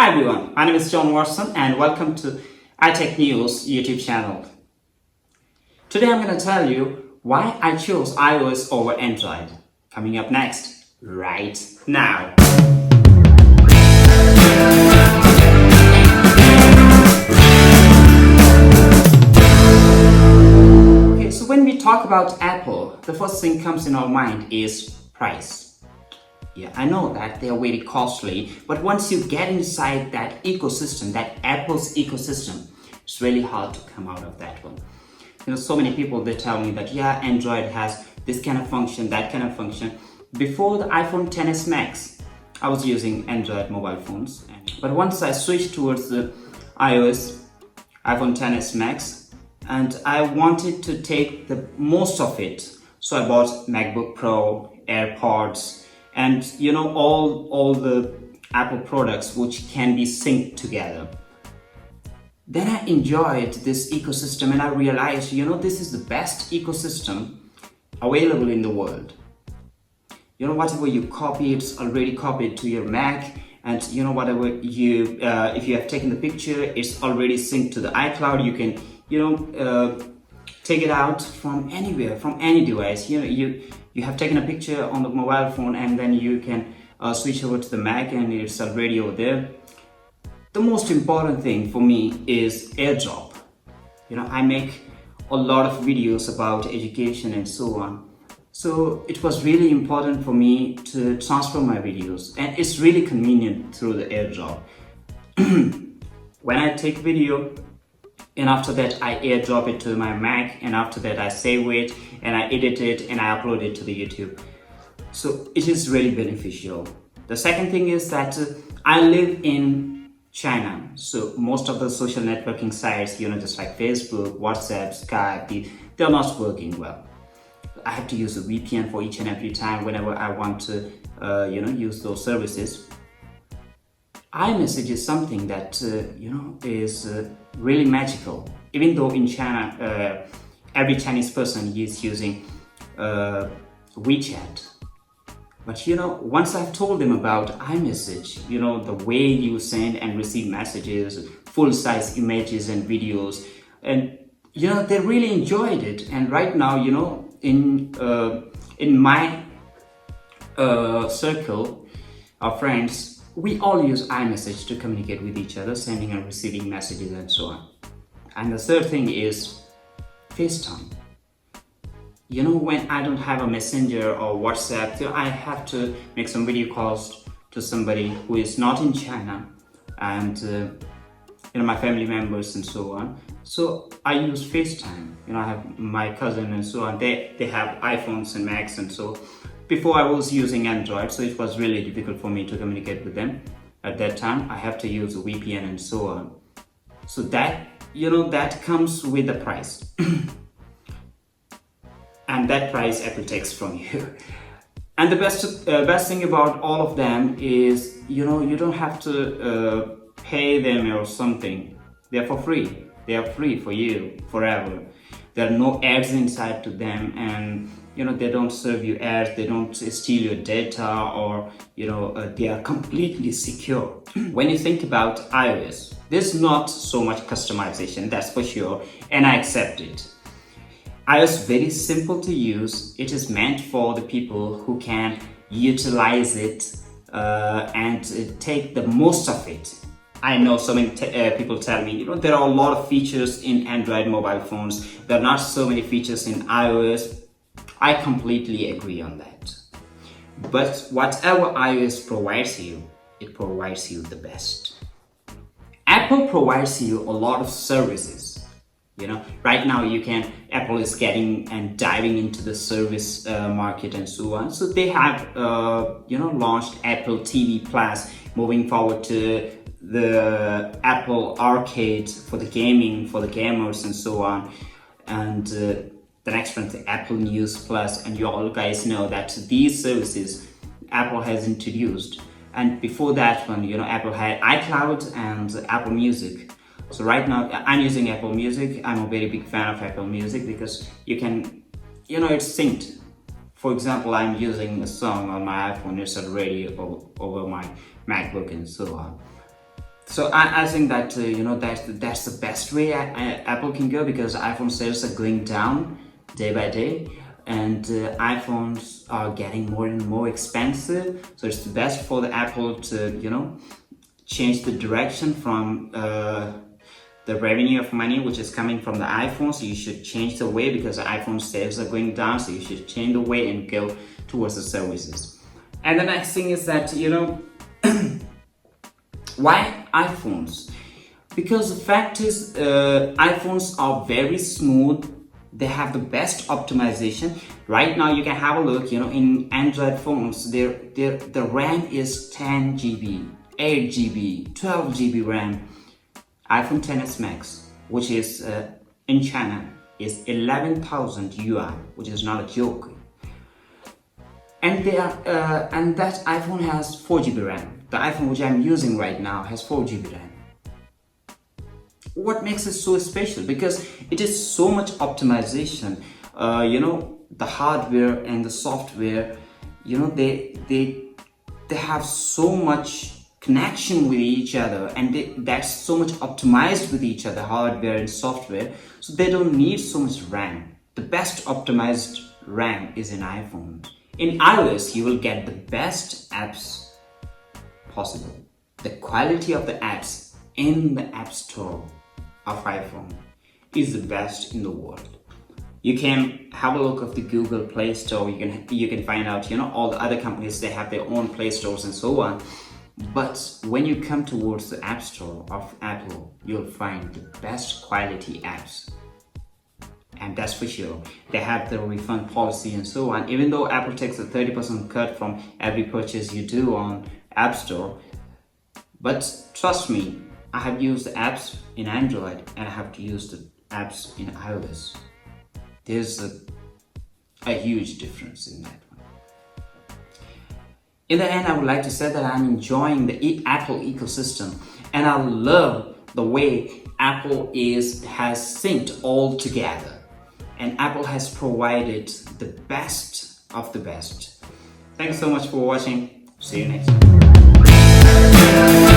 Hi everyone, my name is John Watson and welcome to iTech News YouTube channel. Today I'm going to tell you why I chose iOS over Android. Coming up next, right now. Okay, so when we talk about Apple, the first thing comes in our mind is price. Yeah, I know that they are very costly, but once you get inside that ecosystem, that Apple's ecosystem, it's really hard to come out of that one. So many people, they tell me that, yeah, Android has this kind of function, that kind of function. Before the iPhone XS Max, I was using Android mobile phones. But once I switched towards the iOS, iPhone XS Max, and I wanted to take the most of it. So I bought MacBook Pro, AirPods, and all the Apple products which can be synced together. Then I enjoyed this ecosystem and I realized, this is the best ecosystem available in the world. Whatever you copy, it's already copied to your Mac, and whatever you if you have taken the picture, it's already synced to the iCloud. You can take it out from anywhere, from any device. You have taken a picture on the mobile phone and then you can switch over to the Mac and it's already over there. The most important thing for me is AirDrop. I make a lot of videos about education and so on. So it was really important for me to transfer my videos, and it's really convenient through the AirDrop. When I take video, and after that I airdrop it to my Mac, and after that I save it and I edit it and I upload it to the YouTube. So it is really beneficial. The second thing is that I live in China, so most of the social networking sites, just like Facebook, WhatsApp, Skype, they're not working well. I have to use a VPN for each and every time whenever I want to use those services. iMessage is something that is really magical. Even though in China every Chinese person is using WeChat, but once I've told them about iMessage, the way you send and receive messages, full-size images and videos, and they really enjoyed it. And right now, in my circle of friends, we all use iMessage to communicate with each other, sending and receiving messages and so on. And the third thing is FaceTime. When I don't have a Messenger or WhatsApp, I have to make some video calls to somebody who is not in China, and my family members and so on. So I use FaceTime. I have my cousin and so on. They have iPhones and Macs, and so before I was using Android, so it was really difficult for me to communicate with them. At that time, I have to use a VPN and so on. So that, that comes with the price. And that price Apple takes from you. And the best thing about all of them is, you don't have to pay them or something. They're for free. They are free for you forever. There are no ads inside to them, and they don't serve you ads, they don't steal your data, or they are completely secure. When you think about iOS, there's not so much customization, that's for sure, and I accept it. iOS very simple to use. It is meant for the people who can utilize it and take the most of it. I know so many people tell me, there are a lot of features in Android mobile phones. There are not so many features in iOS. I completely agree on that. But whatever iOS provides you, it provides you the best. Apple provides you a lot of services. Right now Apple is getting and diving into the service market and so on. So they have, launched Apple TV Plus, moving forward to the Apple Arcade for the gaming, for the gamers and so on. And the next one, the Apple News Plus, and you all guys know that these services Apple has introduced. And before that one, Apple had iCloud and Apple Music. So right now I'm using Apple Music. I'm a very big fan of Apple Music because you can, it's synced. For example, I'm using a song on my iPhone, it's already over my MacBook and so on. So I think that that's the best way Apple can go, because iPhone sales are going down day by day, and iPhones are getting more and more expensive. So it's the best for the Apple to change the direction from the revenue of money which is coming from the iPhone. So you should change the way, because the iPhone sales are going down. So you should change the way and go towards the services. And the next thing is that why iPhones? Because the fact is, iPhones are very smooth. They have the best optimization. Right now, you can have a look. In Android phones, the RAM is 10 GB, 8 GB, 12 GB RAM. iPhone XS Max, which is in China, is 11,000 yuan, which is not a joke. And that iPhone has 4 GB RAM. The iPhone which I'm using right now has 4 GB RAM. What makes it so special? Because it is so much optimization. The hardware and the software, they have so much connection with each other, and that's so much optimized with each other, hardware and software. So they don't need so much RAM. The best optimized RAM is in iPhone. In iOS, you will get the best apps possible. The quality of the apps in the App Store of iPhone is the best in the world. You can have a look of the Google Play Store. You can find out, all the other companies, they have their own Play Stores and so on. But when you come towards the App Store of Apple, you'll find the best quality apps. And that's for sure. They have the refund policy and so on. Even though Apple takes a 30% cut from every purchase you do on App Store. But trust me, I have used the apps in Android and I have to use the apps in iOS. There's a huge difference in that one. In the end, I would like to say that I'm enjoying the Apple ecosystem, and I love the way Apple has synced all together. And Apple has provided the best of the best. Thanks so much for watching. See you next time.